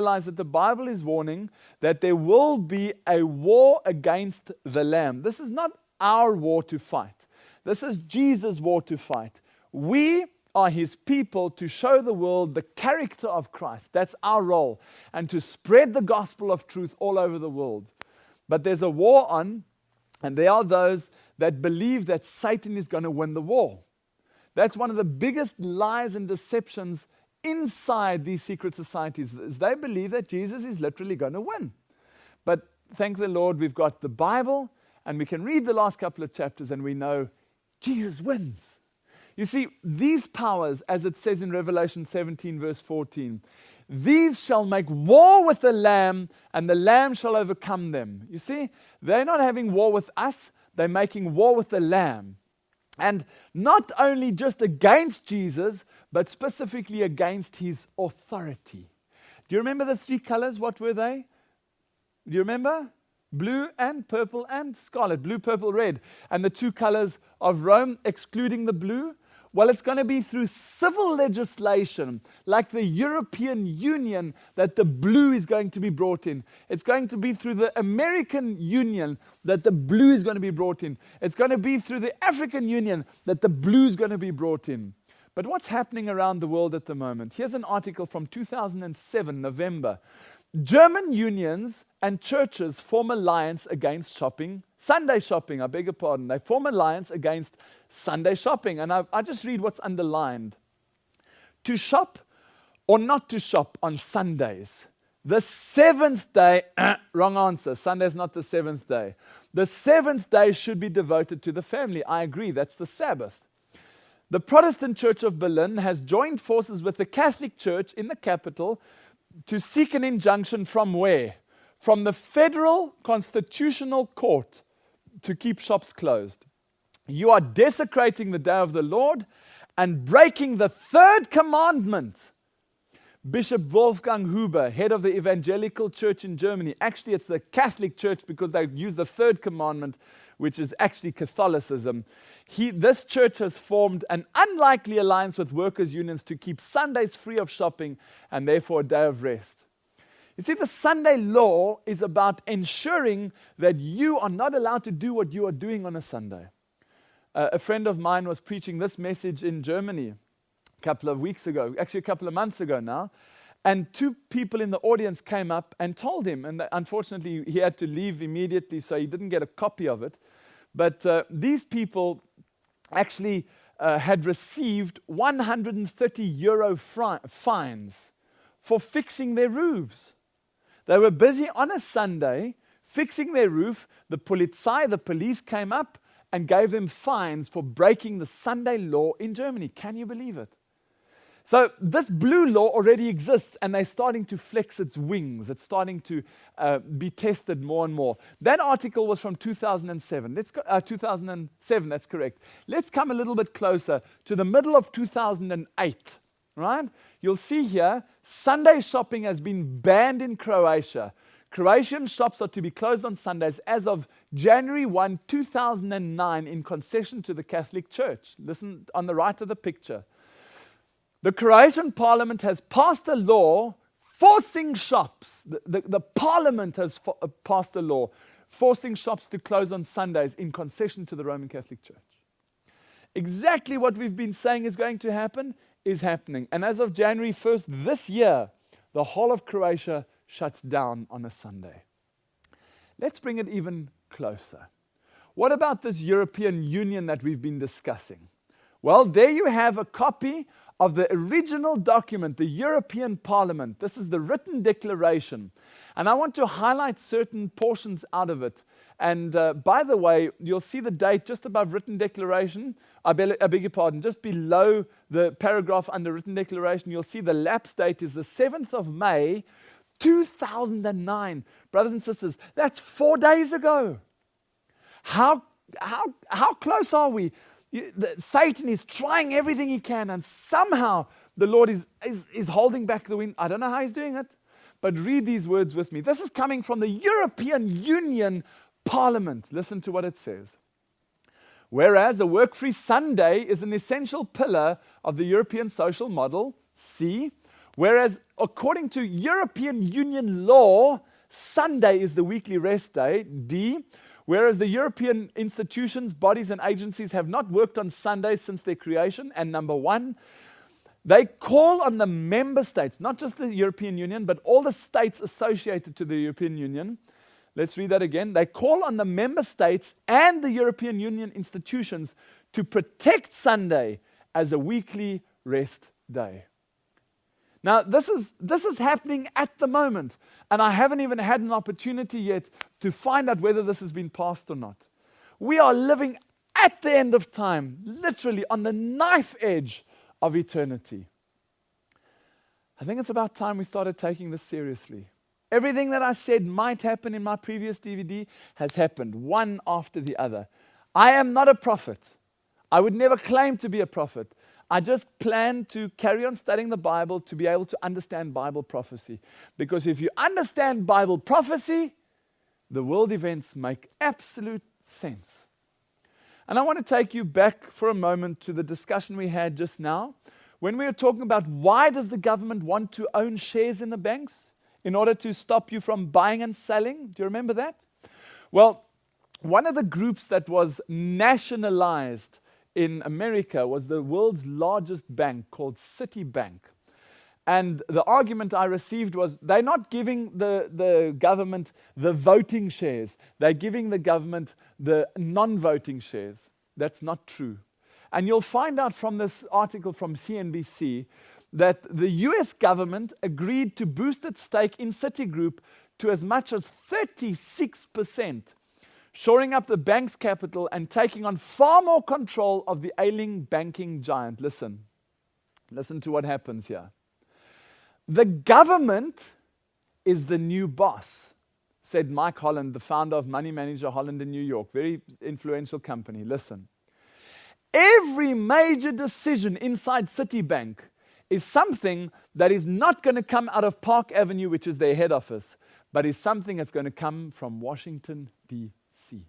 realize that the Bible is warning that there will be a war against the Lamb. This is not our war to fight. This is Jesus' war to fight. We are his people to show the world the character of Christ. That's our role. And to spread the gospel of truth all over the world. But there's a war on, and there are those that believe that Satan is going to win the war. That's one of the biggest lies and deceptions inside these secret societies, is they believe that Jesus is literally going to win. But thank the Lord, we've got the Bible, and we can read the last couple of chapters, and we know Jesus wins. You see, these powers, as it says in Revelation 17, verse 14, these shall make war with the Lamb, and the Lamb shall overcome them. You see, they're not having war with us, they're making war with the Lamb. And not only just against Jesus, but specifically against his authority. Do you remember the three colors? What were they? Do you remember? Blue and purple and scarlet. Blue, purple, red. And the two colors of Rome, excluding the blue. Well, it's going to be through civil legislation, like the European Union, that the blue is going to be brought in. It's going to be through the American Union that the blue is going to be brought in. It's going to be through the African Union that the blue is going to be brought in. But what's happening around the world at the moment? Here's an article from 2007, November. German unions and churches form alliance against shopping, Sunday shopping, I beg your pardon. They form alliance against Sunday shopping. And I just read what's underlined. To shop or not to shop on Sundays. The seventh day, wrong answer. Sunday's not the seventh day. The seventh day should be devoted to the family. I agree, that's the Sabbath. The Protestant Church of Berlin has joined forces with the Catholic Church in the capital to seek an injunction from where? From the Federal Constitutional Court to keep shops closed. You are desecrating the day of the Lord and breaking the third commandment. Bishop Wolfgang Huber, head of the Evangelical Church in Germany, actually it's the Catholic Church because they use the third commandment, which is actually Catholicism. This church has formed an unlikely alliance with workers' unions to keep Sundays free of shopping and therefore a day of rest. You see, the Sunday law is about ensuring that you are not allowed to do what you are doing on a Sunday. A friend of mine was preaching this message in Germany a couple of weeks ago, actually a couple of months ago now, and two people in the audience came up and told him, and unfortunately he had to leave immediately, so he didn't get a copy of it, but these people actually had received 130 euro fines for fixing their roofs. They were busy on a Sunday fixing their roof. The Polizei, the police, came up and gave them fines for breaking the Sunday law in Germany. Can you believe it? So this blue law already exists, and they're starting to flex its wings. It's starting to be tested more and more. That article was from 2007. 2007, that's correct. Let's come a little bit closer to the middle of 2008. Right? You'll see here, Sunday shopping has been banned in Croatia. Croatian shops are to be closed on Sundays as of January 1, 2009 in concession to the Catholic Church. Listen on the right of the picture. The Croatian parliament has passed a law forcing shops. The parliament has passed a law forcing shops to close on Sundays in concession to the Roman Catholic Church. Exactly what we've been saying is going to happen is happening. And as of January 1st this year, the whole of Croatia shuts down on a Sunday. Let's bring it even closer. What about this European Union that we've been discussing? Well, there you have a copy of the original document, the European Parliament. This is the written declaration. And I want to highlight certain portions out of it. And by the way, you'll see the date just above written declaration. I beg your pardon, just below the paragraph under written declaration, you'll see the lapse date is the 7th of May, 2009. Brothers and sisters, that's 4 days ago. How close are we? Satan is trying everything he can, and somehow the Lord is holding back the wind. I don't know how he's doing it, but read these words with me. This is coming from the European Union Parliament. Listen to what it says. Whereas a work-free Sunday is an essential pillar of the European social model, C, Whereas according to European Union law, Sunday is the weekly rest day, D. Whereas the European institutions, bodies and agencies have not worked on Sunday since their creation. And number one, they call on the member states, not just the European Union, but all the states associated to the European Union. Let's read that again. They call on the member states and the European Union institutions to protect Sunday as a weekly rest day. Now, this is happening at the moment, and I haven't even had an opportunity yet to find out whether this has been passed or not. We are living at the end of time, literally on the knife edge of eternity. I think it's about time we started taking this seriously. Everything that I said might happen in my previous DVD has happened, one after the other. I am not a prophet. I would never claim to be a prophet. I just plan to carry on studying the Bible to be able to understand Bible prophecy. Because if you understand Bible prophecy, the world events make absolute sense. And I want to take you back for a moment to the discussion we had just now, when we were talking about why does the government want to own shares in the banks in order to stop you from buying and selling? Do you remember that? Well, one of the groups that was nationalized in America was the world's largest bank called Citibank. And the argument I received was they're not giving the government the voting shares. They're giving the government the non-voting shares. That's not true. And you'll find out from this article from CNBC that the US government agreed to boost its stake in Citigroup to as much as 36%, shoring up the bank's capital and taking on far more control of the ailing banking giant. Listen to what happens here. The government is the new boss, said Mike Holland, the founder of Money Manager Holland in New York, very influential company. Listen, every major decision inside Citibank is something that is not going to come out of Park Avenue, which is their head office, but is something that's going to come from Washington, D.C.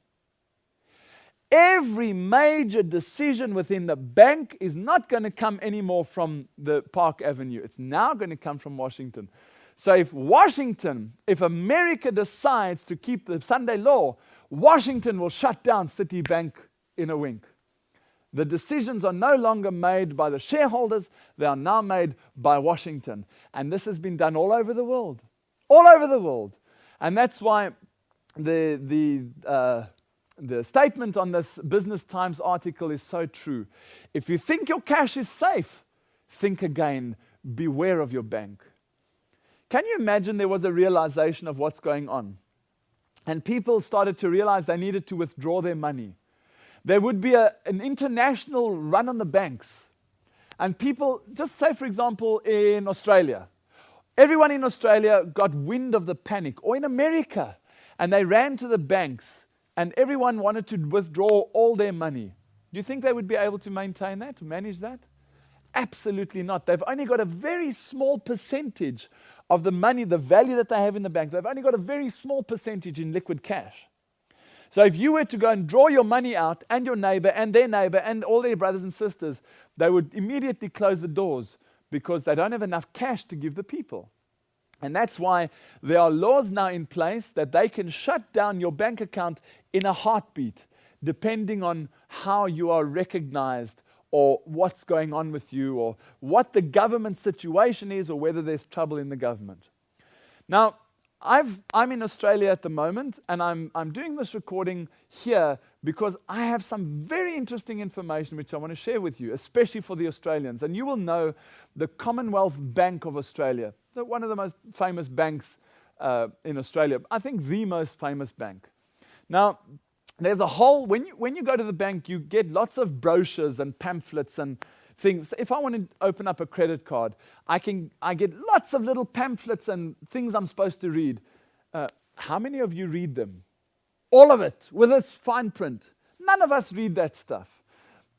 Every major decision within the bank is not going to come anymore from the Park Avenue. It's now going to come from Washington. So if America decides to keep the Sunday law, Washington will shut down Citibank in a wink. The decisions are no longer made by the shareholders, they are now made by Washington. And this has been done all over the world. All over the world. And that's why the statement on this Business Times article is so true. If you think your cash is safe, think again. Beware of your bank. Can you imagine there was a realization of what's going on? And people started to realize they needed to withdraw their money. There would be an international run on the banks. And people, just say for example in Australia, everyone in Australia got wind of the panic, or in America, and they ran to the banks, and everyone wanted to withdraw all their money. Do you think they would be able to maintain that, to manage that? Absolutely not. They've only got a very small percentage of the money, the value that they have in the bank. They've only got a very small percentage in liquid cash. So if you were to go and draw your money out, and your neighbor and their neighbor and all their brothers and sisters, they would immediately close the doors because they don't have enough cash to give the people. And that's why there are laws now in place that they can shut down your bank account in a heartbeat, depending on how you are recognized or what's going on with you or what the government situation is or whether there's trouble in the government. Now, I'm in Australia at the moment, and I'm doing this recording here because I have some very interesting information which I want to share with you, especially for the Australians. And you will know the Commonwealth Bank of Australia, one of the most famous banks in Australia. I think the most famous bank. Now, there's a whole, when you go to the bank, you get lots of brochures and pamphlets and things. If I want to open up a credit card, I get lots of little pamphlets and things I'm supposed to read. How many of you read them? All of it, with its fine print. None of us read that stuff.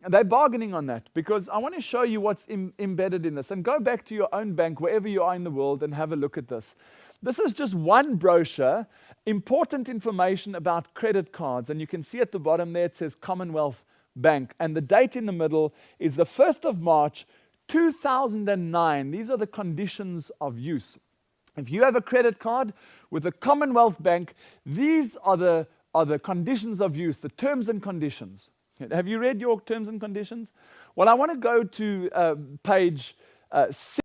And they're bargaining on that because I want to show you what's embedded in this. And go back to your own bank, wherever you are in the world, and have a look at this. This is just one brochure, important information about credit cards. And you can see at the bottom there it says Commonwealth Bank. And the date in the middle is the 1st of March, 2009, these are the conditions of use. If you have a credit card with a Commonwealth Bank, these are the conditions of use, the terms and conditions. Have you read your terms and conditions? Well, I want to go to page 6.